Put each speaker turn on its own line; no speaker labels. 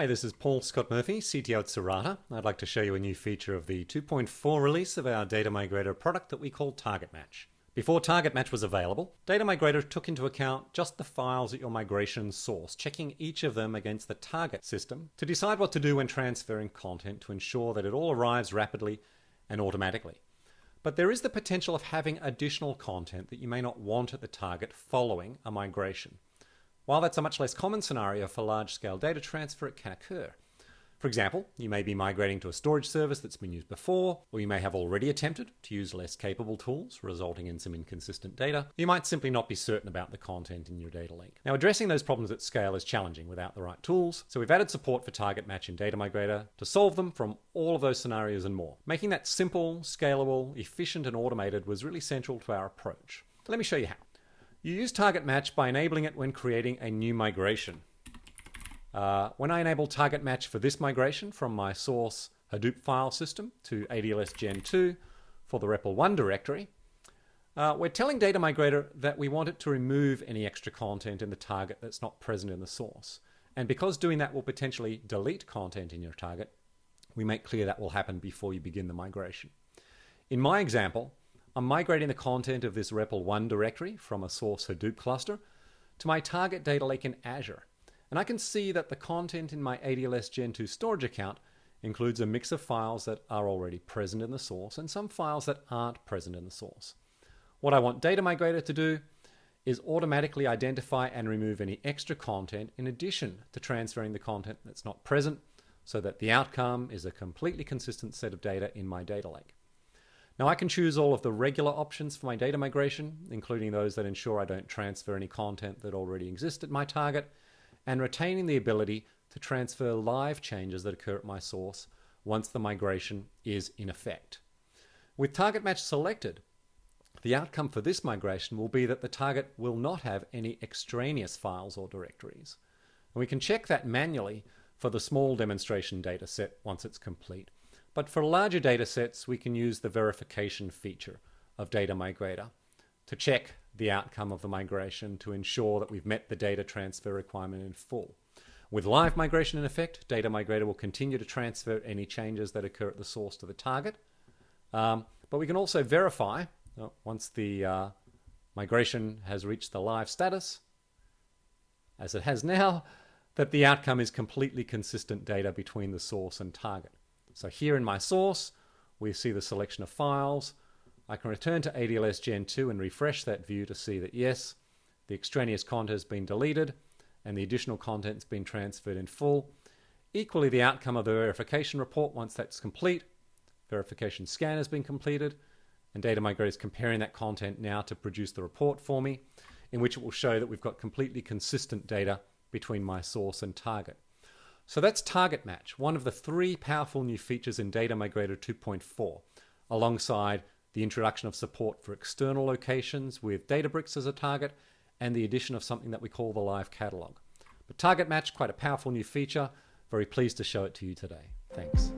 Hi, this is Paul Scott Murphy, CTO at Cirata. I'd like to show you a new feature of the 2.4 release of our Data Migrator product that we call Target Match. Before Target Match was available, Data Migrator took into account just the files at your migration source, checking each of them against the target system to decide what to do when transferring content to ensure that it all arrives rapidly and automatically. But there is the potential of having additional content that you may not want at the target following a migration. While that's a much less common scenario for large-scale data transfer, it can occur. For example, you may be migrating to a storage service that's been used before, or you may have already attempted to use less capable tools, resulting in some inconsistent data. You might simply not be certain about the content in your data lake. Now, addressing those problems at scale is challenging without the right tools, so we've added support for Target Match in Data Migrator to solve them from all of those scenarios and more. Making that simple, scalable, efficient, and automated was really central to our approach. Let me show you how. You use Target Match by enabling it when creating a new migration. When I enable Target Match for this migration from my source Hadoop file system to ADLS Gen 2 for the REPL1 directory, we're telling Data Migrator that we want it to remove any extra content in the target that's not present in the source. And because doing that will potentially delete content in your target, we make clear that will happen before you begin the migration. In my example, I'm migrating the content of this REPL1 directory from a source Hadoop cluster to my target data lake in Azure. And I can see that the content in my ADLS Gen 2 storage account includes a mix of files that are already present in the source and some files that aren't present in the source. What I want Data Migrator to do is automatically identify and remove any extra content in addition to transferring the content that's not present, so that the outcome is a completely consistent set of data in my data lake. Now I can choose all of the regular options for my data migration, including those that ensure I don't transfer any content that already exists at my target, and retaining the ability to transfer live changes that occur at my source once the migration is in effect. With Target Match selected, the outcome for this migration will be that the target will not have any extraneous files or directories. And we can check that manually for the small demonstration data set once it's complete. But for larger data sets, we can use the verification feature of Data Migrator to check the outcome of the migration to ensure that we've met the data transfer requirement in full. With live migration in effect, Data Migrator will continue to transfer any changes that occur at the source to the target. But we can also verify, once the migration has reached the live status, as it has now, that the outcome is completely consistent data between the source and target. So here in my source, we see the selection of files. I can return to ADLS Gen 2 and refresh that view to see that yes, the extraneous content has been deleted and the additional content has been transferred in full. Equally, the outcome of the verification report, once that's complete, verification scan has been completed, and Data Migrator is comparing that content now to produce the report for me, in which it will show that we've got completely consistent data between my source and target. So that's Target Match, one of the 3 powerful new features in Data Migrator 2.4, alongside the introduction of support for external locations with Databricks as a target, and the addition of something that we call the live catalog. But Target Match, quite a powerful new feature. Very pleased to show it to you today. Thanks.